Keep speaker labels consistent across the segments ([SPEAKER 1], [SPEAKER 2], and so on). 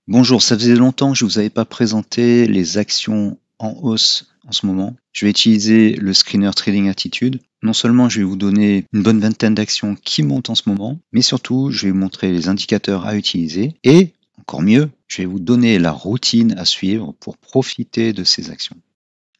[SPEAKER 1] Bonjour, ça faisait longtemps que je ne vous avais pas présenté les actions en hausse en ce moment. Je vais utiliser le screener Trading Attitude. Non seulement je vais vous donner une bonne vingtaine d'actions qui montent en ce moment, mais surtout je vais vous montrer les indicateurs à utiliser et, encore mieux, je vais vous donner la routine à suivre pour profiter de ces actions.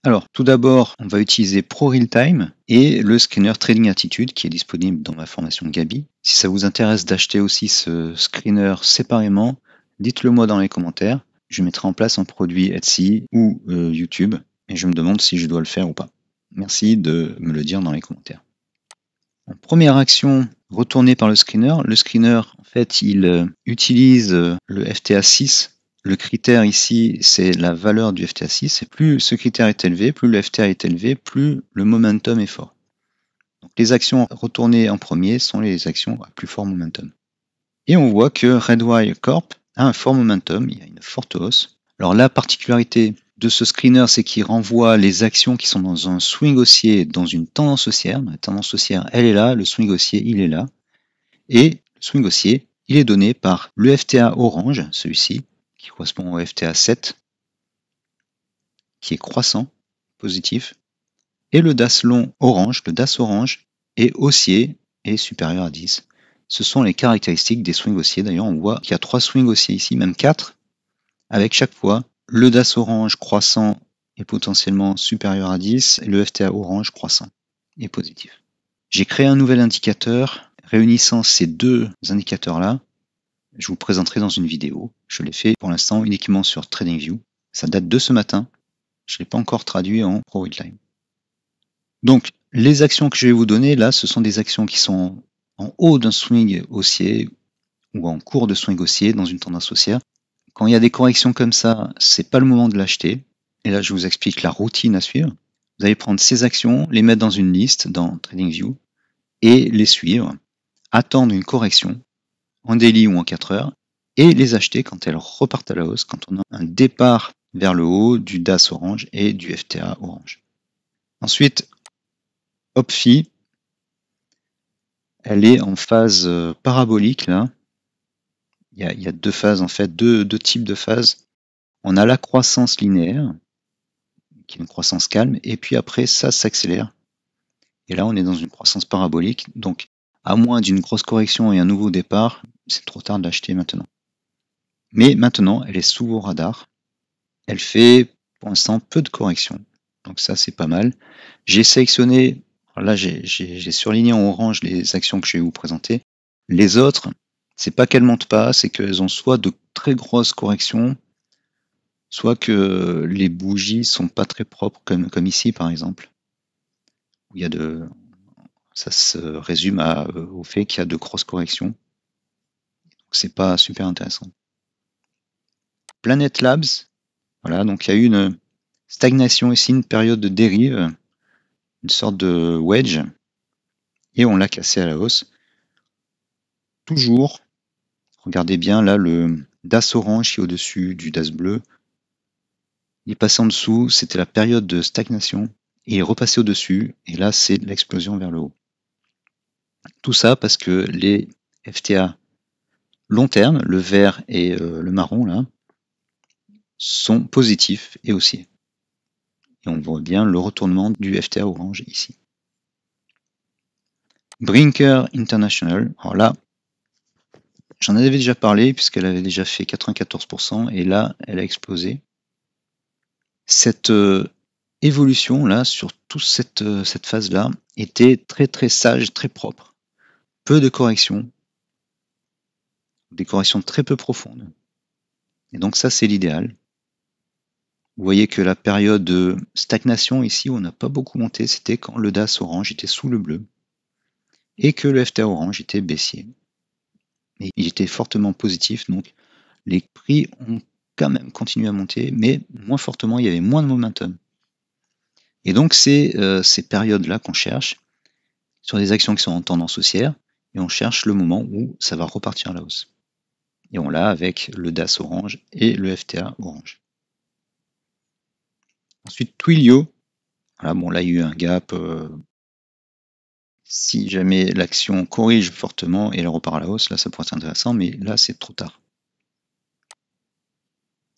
[SPEAKER 1] Alors, tout d'abord, on va utiliser Pro Real Time et le screener Trading Attitude qui est disponible dans ma formation Gabi. Si ça vous intéresse d'acheter aussi ce screener séparément, dites-le moi dans les commentaires. Je mettrai en place un produit Etsy ou YouTube et je me demande si je dois le faire ou pas. Merci de me le dire dans les commentaires. En première action retournée par le screener, en fait, il utilise le FTA6. Le critère ici, c'est la valeur du FTA6. Et plus ce critère est élevé, plus le FTA est élevé, plus le momentum est fort. Donc, les actions retournées en premier sont les actions à plus fort momentum. Et on voit que Redwire Corp a un fort momentum, il y a une forte hausse. Alors la particularité de ce screener, c'est qu'il renvoie les actions qui sont dans un swing haussier, dans une tendance haussière. La tendance haussière, elle est là, le swing haussier, il est là. Et le swing haussier, il est donné par le FTA orange, celui-ci, qui correspond au FTA 7, qui est croissant, positif. Et le DAS long orange, le DAS orange, est haussier et supérieur à 10. Ce sont les caractéristiques des swings haussiers. D'ailleurs, on voit qu'il y a 3 swings haussiers ici, même 4, avec chaque fois le DAS orange croissant et potentiellement supérieur à 10 et le FTA orange croissant et positif. J'ai créé un nouvel indicateur réunissant ces deux indicateurs-là. Je vous présenterai dans une vidéo. Je l'ai fait pour l'instant uniquement sur TradingView. Ça date de ce matin. Je ne l'ai pas encore traduit en Pro Real Time. Donc, les actions que je vais vous donner là, ce sont des actions qui sont en haut d'un swing haussier ou en cours de swing haussier dans une tendance haussière. Quand il y a des corrections comme ça, c'est pas le moment de l'acheter. Et là, je vous explique la routine à suivre. Vous allez prendre ces actions, les mettre dans une liste dans TradingView et les suivre, attendre une correction en daily ou en 4 heures et les acheter quand elles repartent à la hausse, quand on a un départ vers le haut du DAS orange et du FTA orange. Ensuite, OPFI, elle est en phase parabolique là. Il y a deux phases en fait, deux types de phases. On a la croissance linéaire, qui est une croissance calme, et puis après ça s'accélère. Et là on est dans une croissance parabolique, donc à moins d'une grosse correction et un nouveau départ, c'est trop tard de l'acheter maintenant. Mais maintenant elle est sous vos radars. Elle fait pour l'instant peu de corrections, donc ça c'est pas mal. J'ai sélectionné, là j'ai surligné en orange les actions que je vais vous présenter. Les autres, c'est pas qu'elles montent pas, c'est qu'elles ont soit de très grosses corrections, soit que les bougies sont pas très propres, comme ici par exemple, où il y a ça se résume au fait qu'il y a de grosses corrections. C'est pas super intéressant. Planet Labs, voilà, donc il y a eu une stagnation ici, une période de dérive, une sorte de wedge, et on l'a cassé à la hausse. Toujours, regardez bien là le DAS orange qui est au-dessus du DAS bleu. Il est passé en dessous, c'était la période de stagnation, et il est repassé au-dessus, et là c'est l'explosion vers le haut. Tout ça parce que les FTA long terme, le vert et le marron là, sont positifs et haussiers. Et on voit bien le retournement du FTA orange ici. Brinker International, alors là, j'en avais déjà parlé puisqu'elle avait déjà fait 94% et là, elle a explosé. Cette évolution là, sur toute cette phase là, était très très sage, très propre. Peu de corrections, des corrections très peu profondes. Et donc ça, c'est l'idéal. Vous voyez que la période de stagnation ici, où on n'a pas beaucoup monté, c'était quand le DAS orange était sous le bleu et que le FTA orange était baissier. Et il était fortement positif, donc les prix ont quand même continué à monter, mais moins fortement, il y avait moins de momentum. Et donc c'est ces périodes-là qu'on cherche sur des actions qui sont en tendance haussière, et on cherche le moment où ça va repartir à la hausse. Et on l'a avec le DAS orange et le FTA orange. Ensuite, Twilio. Voilà, bon, là, il y a eu un gap. Si jamais l'action corrige fortement et elle repart à la hausse, là, ça pourrait être intéressant, mais là, c'est trop tard.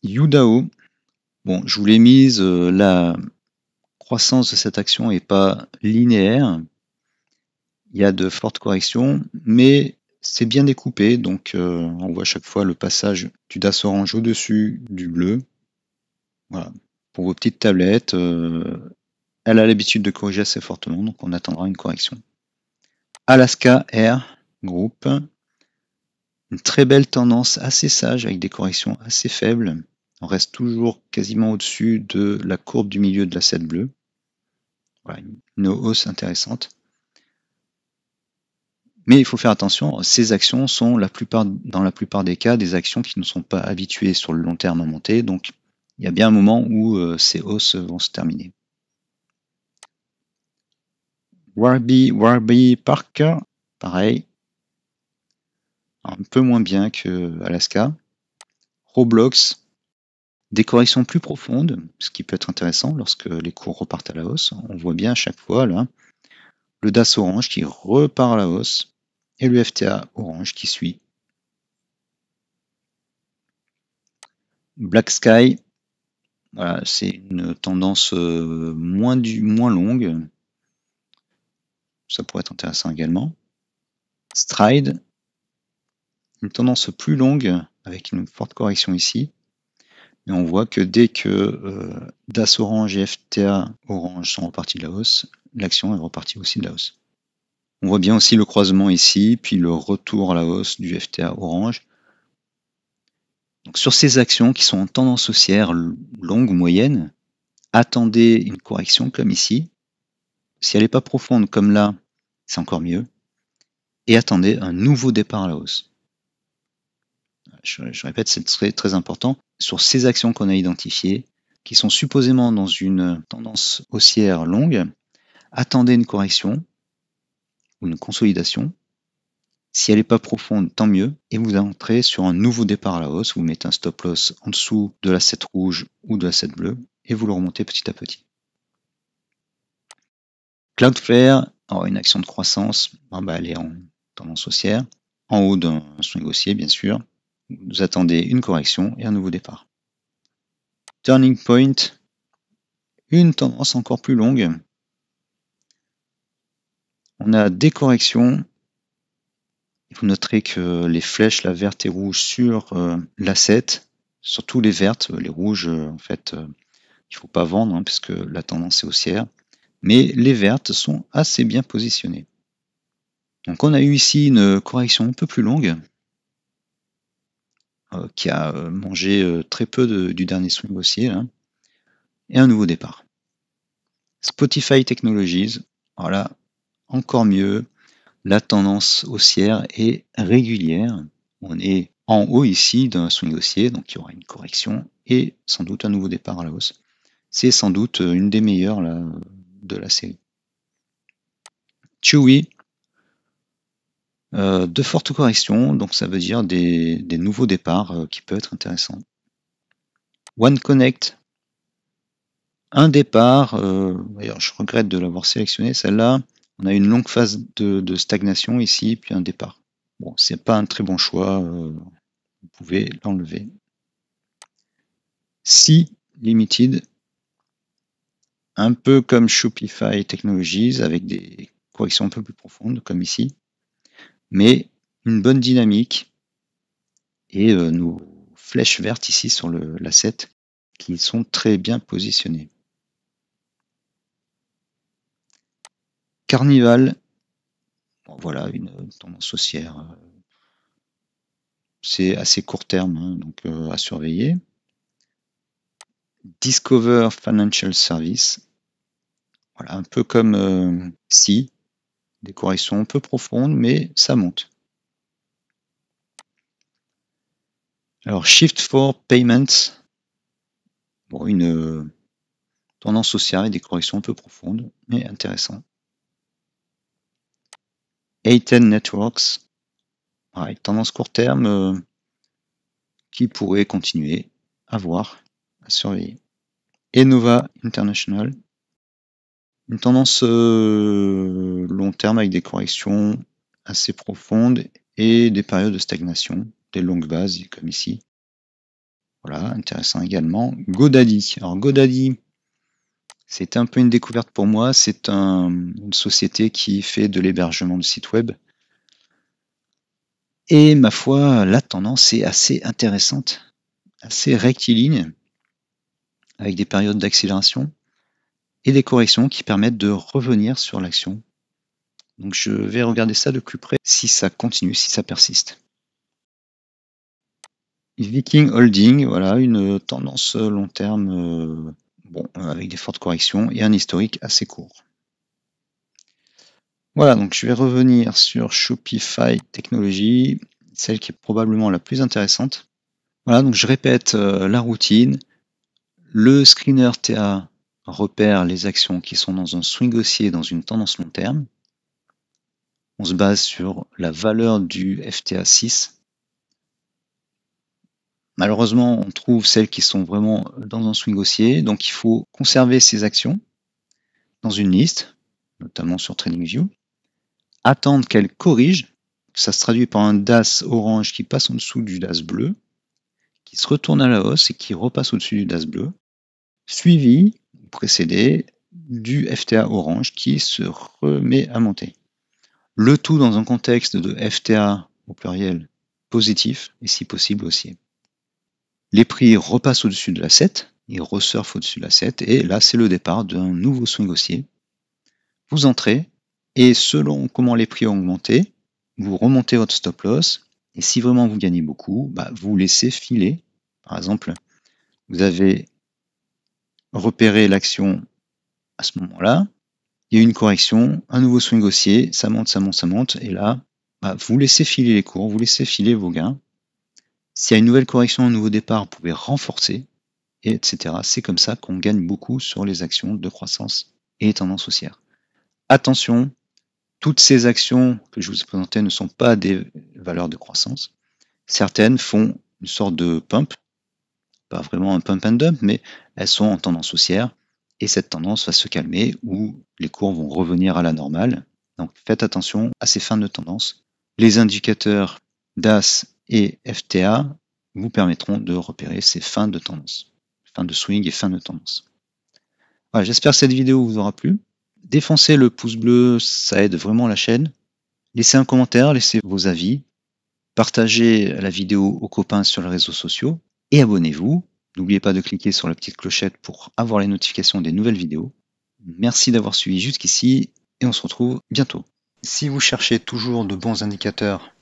[SPEAKER 1] Youdao, bon, je vous l'ai mise, la croissance de cette action n'est pas linéaire. Il y a de fortes corrections, mais c'est bien découpé, donc on voit à chaque fois le passage du DAS orange au-dessus du bleu. Voilà. Pour vos petites tablettes, elle a l'habitude de corriger assez fortement, donc on attendra une correction. Alaska Air Group, une très belle tendance assez sage avec des corrections assez faibles. On reste toujours quasiment au-dessus de la courbe du milieu de la 7 bleue. Voilà, une hausse intéressante. Mais il faut faire attention, ces actions sont dans la plupart des cas des actions qui ne sont pas habituées sur le long terme à monter, donc il y a bien un moment où ces hausses vont se terminer. Warby Parker, pareil, un peu moins bien que Alaska. Roblox, des corrections plus profondes, ce qui peut être intéressant lorsque les cours repartent à la hausse. On voit bien à chaque fois là le DAS orange qui repart à la hausse et le FTA orange qui suit. Black Sky, voilà, c'est une tendance moins longue. Ça pourrait être intéressant également. Stride, une tendance plus longue avec une forte correction ici. Et on voit que dès que DAS orange et FTA orange sont repartis de la hausse, l'action est repartie aussi de la hausse. On voit bien aussi le croisement ici, puis le retour à la hausse du FTA orange. Donc sur ces actions qui sont en tendance haussière longue ou moyenne, attendez une correction comme ici. Si elle n'est pas profonde comme là, c'est encore mieux. Et attendez un nouveau départ à la hausse. Je répète, c'est très, très important. Sur ces actions qu'on a identifiées, qui sont supposément dans une tendance haussière longue, attendez une correction ou une consolidation. Si elle n'est pas profonde, tant mieux. Et vous entrez sur un nouveau départ à la hausse. Vous mettez un stop loss en dessous de la 7 rouge ou de la 7 bleue et vous le remontez petit à petit. Cloudflare, alors une action de croissance, elle est en tendance haussière, en haut d'un swing haussier bien sûr. Vous attendez une correction et un nouveau départ. Turning Point, une tendance encore plus longue. On a des corrections. Vous noterez que les flèches, la verte et rouge sur l'asset, surtout les vertes, les rouges, en fait, il ne faut pas vendre puisque la tendance est haussière. Mais les vertes sont assez bien positionnées. Donc on a eu ici une correction un peu plus longue qui a mangé très peu du dernier swing haussier là, et un nouveau départ. Spotify Technologies, voilà, encore mieux. La tendance haussière est régulière. On est en haut ici d'un swing haussier, donc il y aura une correction et sans doute un nouveau départ à la hausse. C'est sans doute une des meilleures là, de la série. Chewy, de fortes corrections, donc ça veut dire des nouveaux départs qui peuvent être intéressants. OneConnect, un départ, d'ailleurs je regrette de l'avoir sélectionné, celle-là, on a une longue phase de stagnation ici, puis un départ. Bon, c'est pas un très bon choix, vous pouvez l'enlever. Si Limited, un peu comme Shopify Technologies, avec des corrections un peu plus profondes, comme ici, mais une bonne dynamique, et nos flèches vertes ici sur l'asset, qui sont très bien positionnées. Carnival, bon, voilà, une tendance haussière. C'est assez court terme, donc à surveiller. Discover Financial Service, voilà, un peu comme Si, des corrections un peu profondes, mais ça monte. Alors Shift4 Payments, bon, une tendance haussière et des corrections un peu profondes, mais intéressant. A10 Networks, pareil, tendance court terme qui pourrait continuer à voir, à surveiller. Enova International, une tendance long terme avec des corrections assez profondes et des périodes de stagnation, des longues bases comme ici. Voilà, intéressant également. GoDaddy. Alors GoDaddy, c'est un peu une découverte pour moi. C'est une société qui fait de l'hébergement de sites web. Et ma foi, la tendance est assez intéressante, assez rectiligne, avec des périodes d'accélération et des corrections qui permettent de revenir sur l'action. Donc je vais regarder ça de plus près si ça continue, si ça persiste. Viking Holding, voilà, une tendance long terme, avec des fortes corrections et un historique assez court. Voilà, donc je vais revenir sur Shopify Technologies, celle qui est probablement la plus intéressante. Voilà, donc je répète la routine. Le screener TA repère les actions qui sont dans un swing haussier dans une tendance long terme. On se base sur la valeur du FTA 6. Malheureusement, on trouve celles qui sont vraiment dans un swing haussier, donc il faut conserver ces actions dans une liste, notamment sur TradingView, attendre qu'elles corrigent. Ça se traduit par un DAS orange qui passe en dessous du DAS bleu, qui se retourne à la hausse et qui repasse au-dessus du DAS bleu, suivi, précédé, du FTA orange qui se remet à monter. Le tout dans un contexte de FTA au pluriel positif et si possible haussier. Les prix repassent au-dessus de la 7, ils resurfent au-dessus de la 7 et là c'est le départ d'un nouveau swing haussier. Vous entrez et selon comment les prix ont augmenté, vous remontez votre stop loss et si vraiment vous gagnez beaucoup, vous laissez filer. Par exemple, vous avez repéré l'action à ce moment-là, il y a eu une correction, un nouveau swing haussier, ça monte, ça monte, ça monte, et là, vous laissez filer les cours, vous laissez filer vos gains. S'il y a une nouvelle correction, un nouveau départ, vous pouvez renforcer, etc. C'est comme ça qu'on gagne beaucoup sur les actions de croissance et tendance haussière. Attention, toutes ces actions que je vous ai présentées ne sont pas des valeurs de croissance. Certaines font une sorte de pump, pas vraiment un pump and dump, mais elles sont en tendance haussière. Et cette tendance va se calmer ou les cours vont revenir à la normale. Donc faites attention à ces fins de tendance. Les indicateurs DAS et FTA vous permettront de repérer ces fins de tendance, fin de swing et fin de tendance. Voilà, j'espère que cette vidéo vous aura plu. Défoncez le pouce bleu, ça aide vraiment la chaîne. Laissez un commentaire, laissez vos avis. Partagez la vidéo aux copains sur les réseaux sociaux et abonnez-vous. N'oubliez pas de cliquer sur la petite clochette pour avoir les notifications des nouvelles vidéos. Merci d'avoir suivi jusqu'ici et on se retrouve bientôt. Si vous cherchez toujours de bons indicateurs,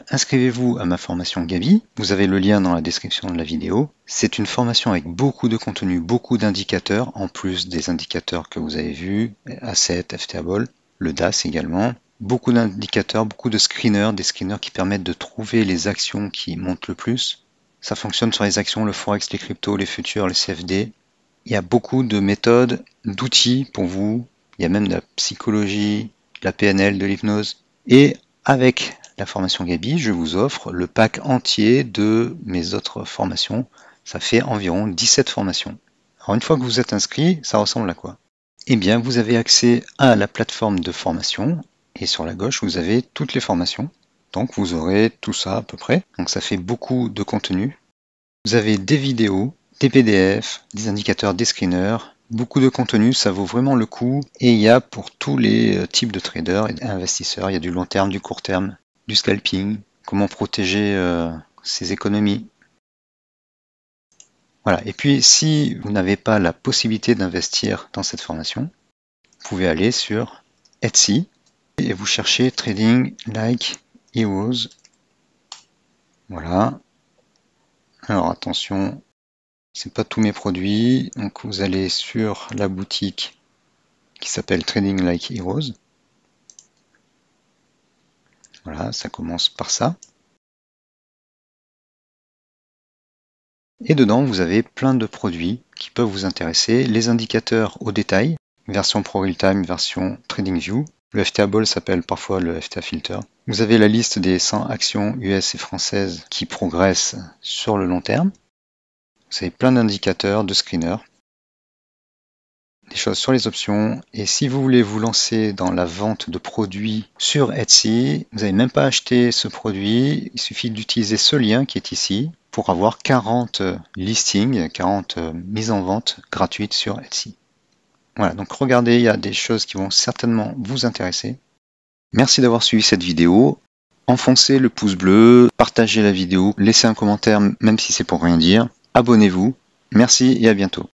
[SPEAKER 1] inscrivez-vous à ma formation Gabi. Vous avez le lien dans la description de la vidéo. C'est une formation avec beaucoup de contenu, beaucoup d'indicateurs, en plus des indicateurs que vous avez vus, A7, FTA Ball, le DAS également. Beaucoup d'indicateurs, beaucoup de screeners, des screeners qui permettent de trouver les actions qui montent le plus. Ça fonctionne sur les actions, le forex, les cryptos, les futurs, les CFD. Il y a beaucoup de méthodes, d'outils pour vous. Il y a même de la psychologie, de la PNL, de l'hypnose. Et avec la formation Gabi, je vous offre le pack entier de mes autres formations. Ça fait environ 17 formations. Alors une fois que vous êtes inscrit, ça ressemble à quoi? Vous avez accès à la plateforme de formation. Et sur la gauche, vous avez toutes les formations. Donc vous aurez tout ça à peu près. Donc ça fait beaucoup de contenu. Vous avez des vidéos, des PDF, des indicateurs, des screeners, beaucoup de contenu, ça vaut vraiment le coup. Et il y a pour tous les types de traders et investisseurs, il y a du long terme, du court terme, du scalping, comment protéger ses économies. Voilà. Et puis si vous n'avez pas la possibilité d'investir dans cette formation, vous pouvez aller sur Etsy et vous cherchez Trading Like Heroes. Voilà. Alors attention, c'est pas tous mes produits. Donc vous allez sur la boutique qui s'appelle Trading Like Heroes. Voilà, ça commence par ça. Et dedans, vous avez plein de produits qui peuvent vous intéresser. Les indicateurs au détail, version Pro Real Time, version TradingView. Le FTA Ball s'appelle parfois le FTA Filter. Vous avez la liste des 100 actions US et françaises qui progressent sur le long terme. Vous avez plein d'indicateurs, de screeners, des choses sur les options. Et si vous voulez vous lancer dans la vente de produits sur Etsy, vous n'avez même pas acheté ce produit. Il suffit d'utiliser ce lien qui est ici. pour avoir 40 listings, 40 mises en vente gratuites sur Etsy. Voilà, donc regardez, il y a des choses qui vont certainement vous intéresser. Merci d'avoir suivi cette vidéo. Enfoncez le pouce bleu, partagez la vidéo, laissez un commentaire même si c'est pour rien dire. Abonnez-vous. Merci et à bientôt.